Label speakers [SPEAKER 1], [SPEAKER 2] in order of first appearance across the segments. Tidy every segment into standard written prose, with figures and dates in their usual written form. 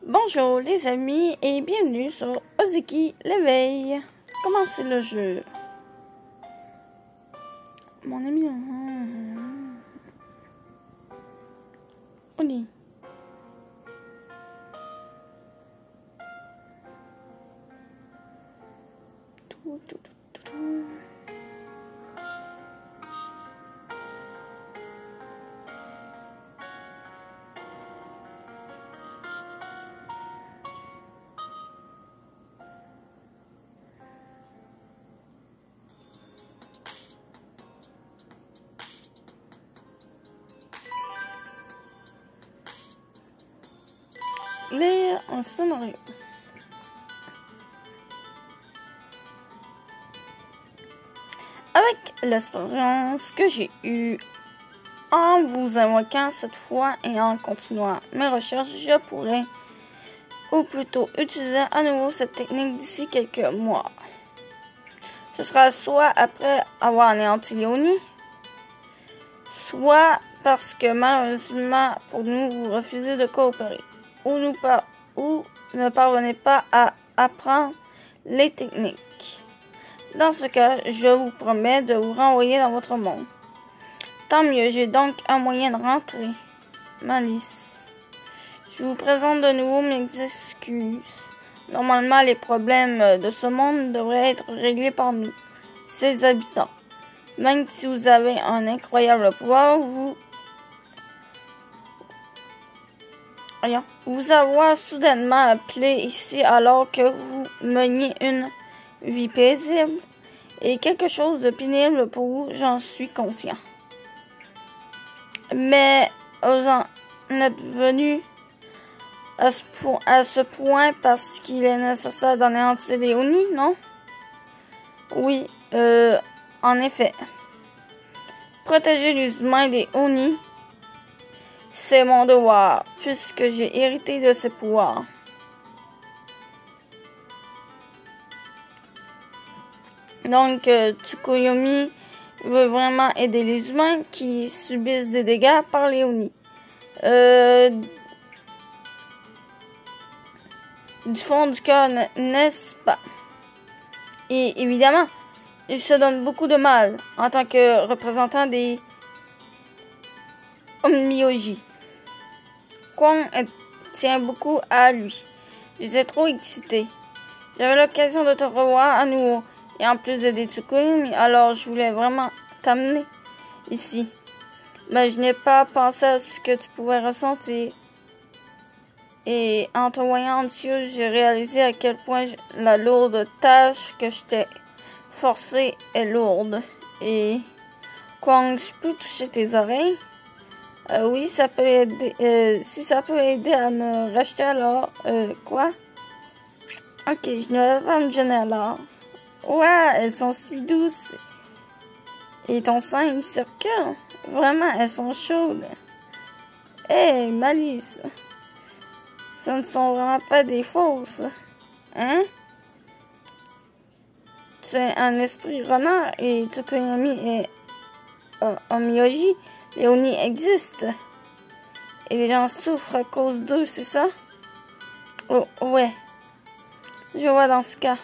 [SPEAKER 1] Bonjour les amis et bienvenue sur Ozeki l'éveil. Comment c'est le jeu? Mon ami... Oli. Lire un scénario. Avec l'expérience que j'ai eue en vous invoquant cette fois et en continuant mes recherches, je pourrais, ou plutôt utiliser à nouveau cette technique d'ici quelques mois. Ce sera soit après avoir anéanti les Oni, soit parce que malheureusement pour nous, vous refusez de coopérer, ou ne parvenez pas à apprendre les techniques. Dans ce cas, je vous promets de vous renvoyer dans votre monde. Tant mieux, j'ai donc un moyen de rentrer. Malice. Je vous présente de nouveau mes excuses. Normalement, les problèmes de ce monde devraient être réglés par nous, ses habitants. Même si vous avez un incroyable pouvoir, vous avoir soudainement appelé ici alors que vous meniez une vie paisible et quelque chose de pénible pour vous, j'en suis conscient. Mais vous en êtes venu à ce point parce qu'il est nécessaire d'anéantir les Oni, non? Oui, en effet. Protéger les humains des Oni, c'est mon devoir, puisque j'ai hérité de ces pouvoirs. Donc, Tsukuyomi veut vraiment aider les humains qui subissent des dégâts par les Oni. Du fond du cœur, n'est-ce pas? Et évidemment, il se donne beaucoup de mal en tant que représentant des Onmyoji. Kwon tient beaucoup à lui. J'étais trop excitée. J'avais l'occasion de te revoir à nouveau. Et en plus de Tsukuyomi, alors je voulais vraiment t'amener ici. Mais je n'ai pas pensé à ce que tu pouvais ressentir. Et en te voyant en dessous, j'ai réalisé à quel point la lourde tâche que je t'ai forcée est lourde. Et quand je peux toucher tes oreilles, oui, ça peut aider. Si ça peut aider à me racheter alors, quoi? Ok, je ne vais pas me gêner alors. Ouais, elles sont si douces. Et ton sein, il circule. Vraiment, elles sont chaudes. Hé, Malice. Ce ne sont vraiment pas des fausses. Hein? Tu es un esprit renard et Tsukuyomi est Onmyoji. Les Oni existent. Et les gens souffrent à cause d'eux, c'est ça? Oh, ouais. Je vois dans ce cas.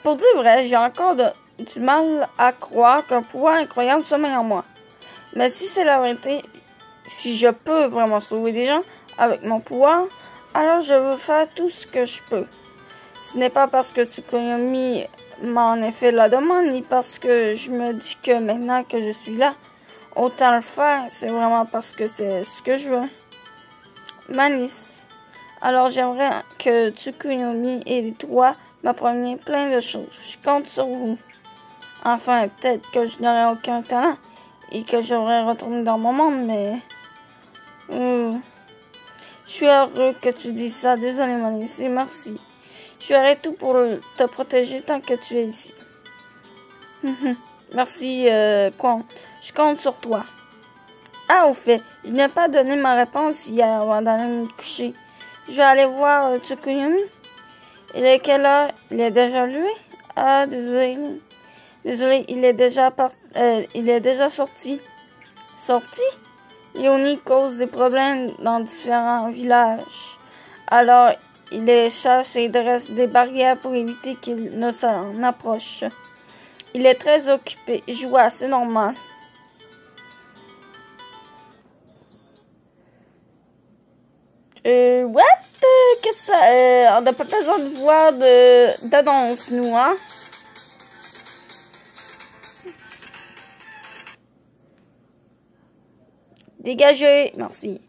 [SPEAKER 1] Pour dire vrai, j'ai encore du mal à croire qu'un pouvoir incroyable sommeille en moi. Mais si c'est la vérité, si je peux vraiment sauver des gens avec mon pouvoir, alors je veux faire tout ce que je peux. Ce n'est pas parce que Tsukuyomi m'en ait fait la demande, ni parce que je me dis que maintenant que je suis là, autant le faire. C'est vraiment parce que c'est ce que je veux. Malice. Alors j'aimerais que Tsukuyomi et toi m'appreniez plein de choses. Je compte sur vous. Enfin, peut-être que je n'aurai aucun talent et que je devrais retourner dans mon monde, mais... je suis heureux que tu dises ça. Désolé, Malice, et merci. Je ferai tout pour te protéger tant que tu es ici. Merci, Kwon. Je compte sur toi. Ah, au fait, je n'ai pas donné ma réponse hier avant d'aller me coucher. Je vais aller voir Tsukuyomi. Il est quelle heure? Il est déjà levé? Ah, désolé. Désolé, il est déjà sorti. Sorti? Léonie cause des problèmes dans différents villages. Alors, il les chasse et dresse des barrières pour éviter qu'il ne s'en approche. Il est très occupé. Je vois, c'est normal. What? Qu'est-ce que ça... on n'a pas besoin de voir d'annonce, nous, hein? Dégagez. Merci.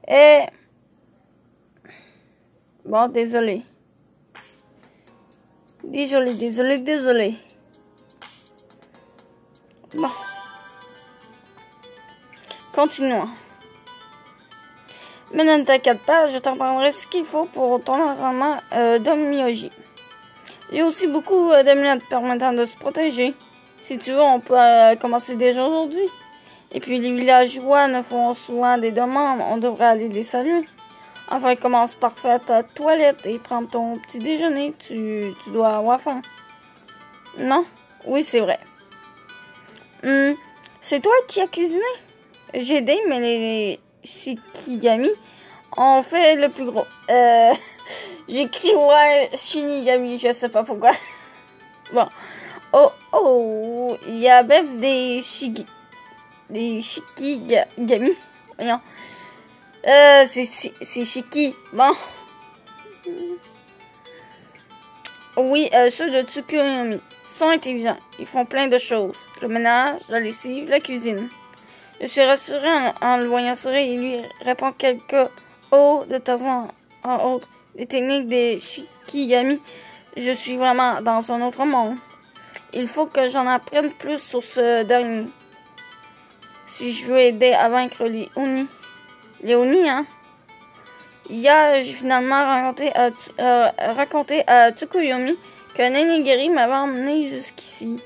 [SPEAKER 1] Et... bon, désolé. Désolé. Bon. Continuons. Mais ne t'inquiète pas, je t'apprendrai ce qu'il faut pour ton entraînement de Miyoji. Il y a aussi beaucoup d'amulettes permettant de se protéger. Si tu veux, on peut commencer déjà aujourd'hui. Et puis les villageois ne font souvent des demandes, on devrait aller les saluer. Enfin, commence par faire ta toilette et prendre ton petit déjeuner. Tu dois avoir faim. Non? Oui, c'est vrai. C'est toi qui as cuisiné? J'ai aidé, mais les Shikigami ont fait le plus gros. J'écris ouais, Shinigami, je sais pas pourquoi. Bon. Oh, il y a même des Shikigami. Voyons. C'est Shiki. Bon. Oui, ceux de Tsukuyomi sont intelligents. Ils font plein de choses. Le ménage, la lessive, la cuisine. Je suis rassurée en le voyant sourire. Il lui répond quelques oh de temps en autre. Les techniques des Shikigami. Je suis vraiment dans un autre monde. Il faut que j'en apprenne plus sur ce dernier. Si je veux aider à vaincre les Oni. Les Oni, hein? Hier, j'ai finalement raconté à Tsukuyomi que Nenigiri m'avait emmené jusqu'ici.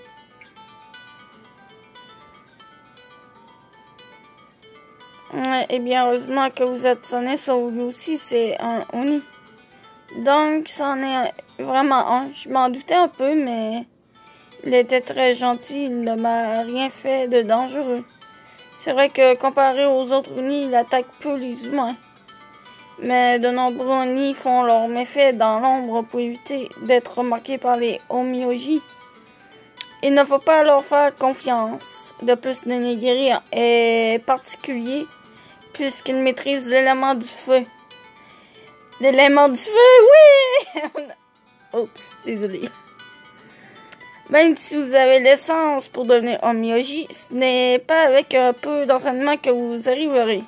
[SPEAKER 1] Eh bien, heureusement que vous êtes sonné sur lui aussi, c'est un Oni. Donc, c'en est vraiment un. Je m'en doutais un peu, mais il était très gentil. Il ne m'a rien fait de dangereux. C'est vrai que comparé aux autres Oni, il attaque peu les humains. Mais de nombreux Oni font leurs méfaits dans l'ombre pour éviter d'être remarqués par les Omiyoji. Il ne faut pas leur faire confiance. De plus, Nenigiri est particulier puisqu'il maîtrise l'élément du feu. L'élément du feu, oui! Oups, désolé. Même si vous avez l'essence pour devenir Omiyoji, ce n'est pas avec un peu d'entraînement que vous arriverez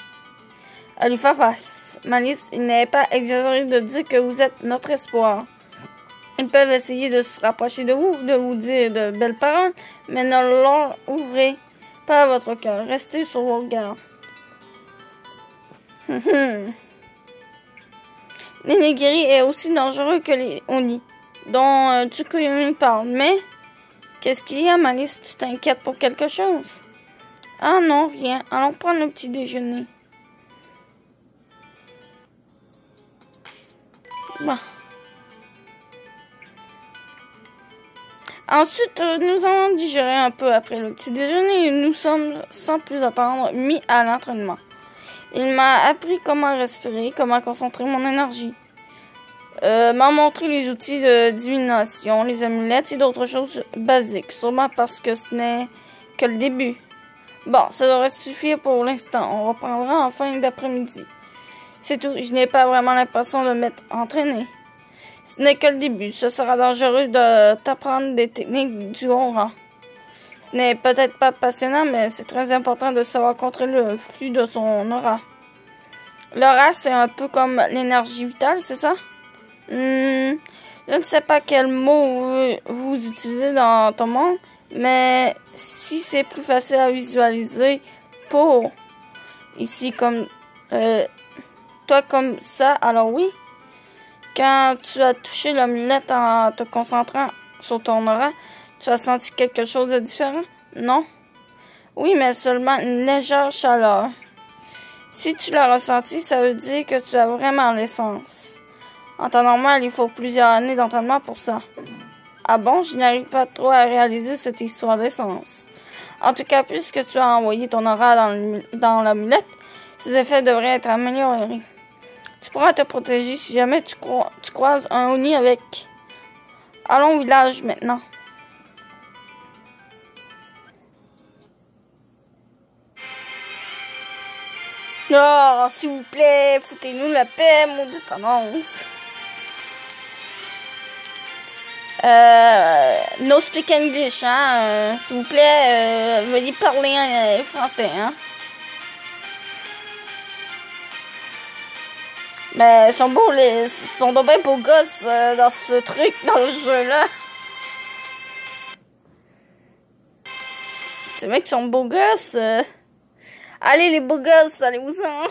[SPEAKER 1] à lui faire face. Malice, il n'est pas exagéré de dire que vous êtes notre espoir. Ils peuvent essayer de se rapprocher de vous dire de belles paroles, mais ne leur ouvrez pas votre cœur. Restez sur vos gardes. Nenigiri est aussi dangereux que les Oni, dont Tsukuyomi parle. Mais, qu'est-ce qu'il y a, Malice? Tu t'inquiètes pour quelque chose? Ah non, rien. Allons prendre le petit déjeuner. Bon. Ensuite, nous allons digérer un peu après le petit déjeuner et nous sommes, sans plus attendre, mis à l'entraînement. Il m'a appris comment respirer, comment concentrer mon énergie. M'a montré les outils de divination, les amulettes et d'autres choses basiques, sûrement parce que ce n'est que le début. Bon, ça devrait suffire pour l'instant. On reprendra en fin d'après-midi. C'est tout. Je n'ai pas vraiment l'impression de m'être entraîné. Ce n'est que le début. Ce sera dangereux de t'apprendre des techniques du haut rang. Ce n'est peut-être pas passionnant, mais c'est très important de savoir contrôler le flux de son aura. L'aura, c'est un peu comme l'énergie vitale, c'est ça? Je ne sais pas quel mot vous utilisez dans ton monde, mais si c'est plus facile à visualiser pour ici comme toi comme ça, alors oui. Quand tu as touché l'amulette en te concentrant sur ton aura, tu as senti quelque chose de différent? Non? Oui, mais seulement une légère chaleur. Si tu l'as ressenti, ça veut dire que tu as vraiment l'essence. En temps normal, il faut plusieurs années d'entraînement pour ça. Ah bon, je n'arrive pas trop à réaliser cette histoire d'essence. En tout cas, puisque tu as envoyé ton aura dans l'amulette, ses effets devraient être améliorés. Tu pourras te protéger si jamais tu croises un Oni avec. Allons au village maintenant. Oh, s'il vous plaît, foutez-nous la paix, maudite annonce. No speak English, hein. S'il vous plaît, veuillez parler français, hein. Mais ils sont beaux, ils sont de bien beaux gosses dans ce truc, dans ce jeu-là. C'est vrai qu'ils sont beaux gosses. Allez les beaux gosses, allez-vous-en.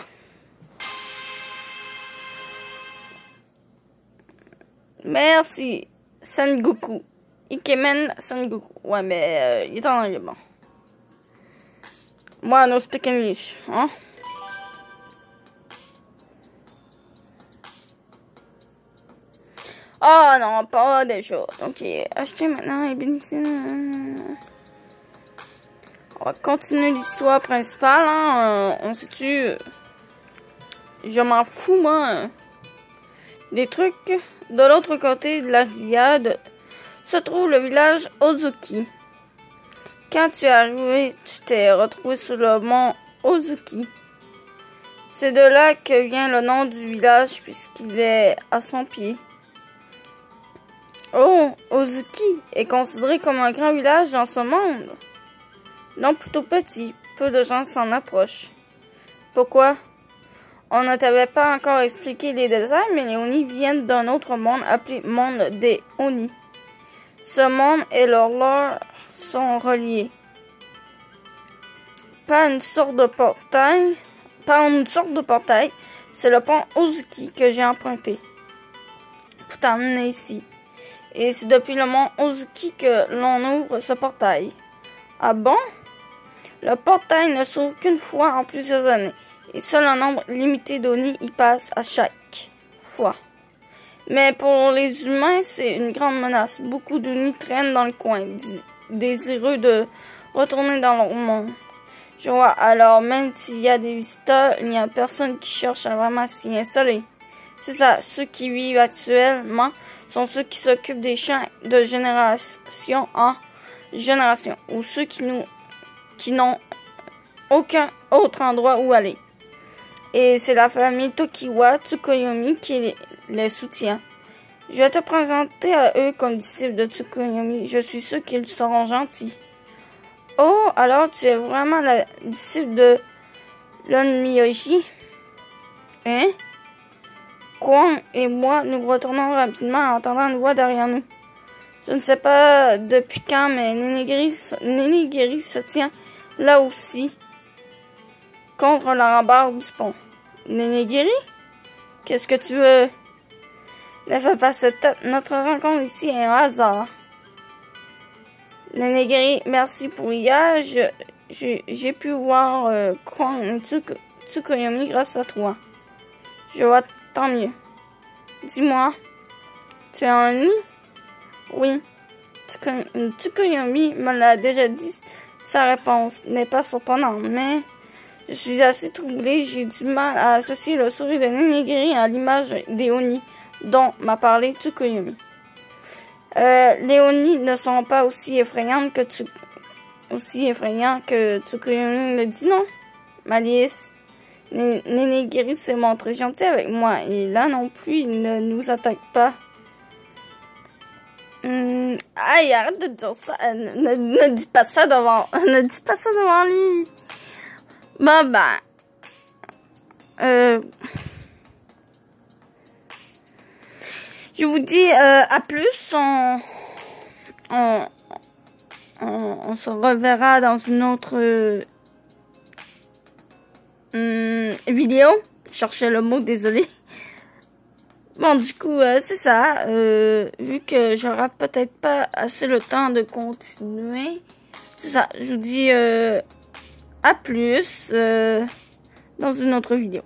[SPEAKER 1] Merci, Son Goku. Ikemen Son Goku. Ouais, mais il est en anglais, bon. Moi, no speak English, hein. Oh non, pas déjà. Donc, acheter maintenant et bénéficier. On va continuer l'histoire principale, hein. On sait-tu. Je m'en fous, moi. Des trucs. De l'autre côté de la rivière se trouve le village Ozuki. Quand tu es arrivé, tu t'es retrouvé sur le mont Ozuki. C'est de là que vient le nom du village puisqu'il est à son pied. Oh, Ozuki est considéré comme un grand village dans ce monde. Non, plutôt petit. Peu de gens s'en approchent. Pourquoi? On ne t'avait pas encore expliqué les détails, mais les Oni viennent d'un autre monde appelé monde des Oni. Ce monde et leur lore sont reliés. Par une sorte de portail, c'est le pont Ozuki que j'ai emprunté pour t'emmener ici. Et c'est depuis le mont Ozuki que l'on ouvre ce portail. Ah bon? Le portail ne s'ouvre qu'une fois en plusieurs années. Et seul un nombre limité d'Oni y passe à chaque fois. Mais pour les humains, c'est une grande menace. Beaucoup d'Oni traînent dans le coin, désireux de retourner dans leur monde. Je vois, alors même s'il y a des visiteurs, il n'y a personne qui cherche à vraiment s'y installer. C'est ça, ceux qui vivent actuellement sont ceux qui s'occupent des champs de génération en génération, ou ceux qui n'ont aucun autre endroit où aller. Et c'est la famille Tokiwa Tsukuyomi qui les soutient. Je vais te présenter à eux comme disciple de Tsukuyomi. Je suis sûr qu'ils seront gentils. Oh, alors tu es vraiment la disciple de Lonmyoji? Hein? Kwon et moi, nous retournons rapidement en entendant une voix derrière nous. Je ne sais pas depuis quand, mais Nenigiri se tient là aussi, contre la rambarde du pont. Nenigiri? Qu'est-ce que tu veux? Ne fais pas cette tête. Notre rencontre ici est un hasard. Nenigiri, merci pour hier. J'ai pu voir Kwon et Tsukuyomi grâce à toi. Je vois, tant mieux. Dis-moi, tu es un nid? Oui. Tsukuyomi me l'a déjà dit. Sa réponse n'est pas surprenante, mais je suis assez troublée. J'ai du mal à associer le sourire de Nenigiri à l'image des Oni dont m'a parlé Tsukuyomi. Les Oni ne sont pas aussi effrayants que Tsukuyomi le dit, non? Malice. Nenigiri s'est montré gentil avec moi et là non plus, il ne nous attaque pas. Aïe, arrête de dire ça. Ne dis pas ça devant. Ne dis pas ça devant lui. Bon ben. Je vous dis à plus. On se reverra dans une autre vidéo. Je cherchais le mot, désolé. Bon, du coup, c'est ça. Vu que j'aurai peut-être pas assez le temps de continuer. C'est ça. Je vous dis à plus dans une autre vidéo.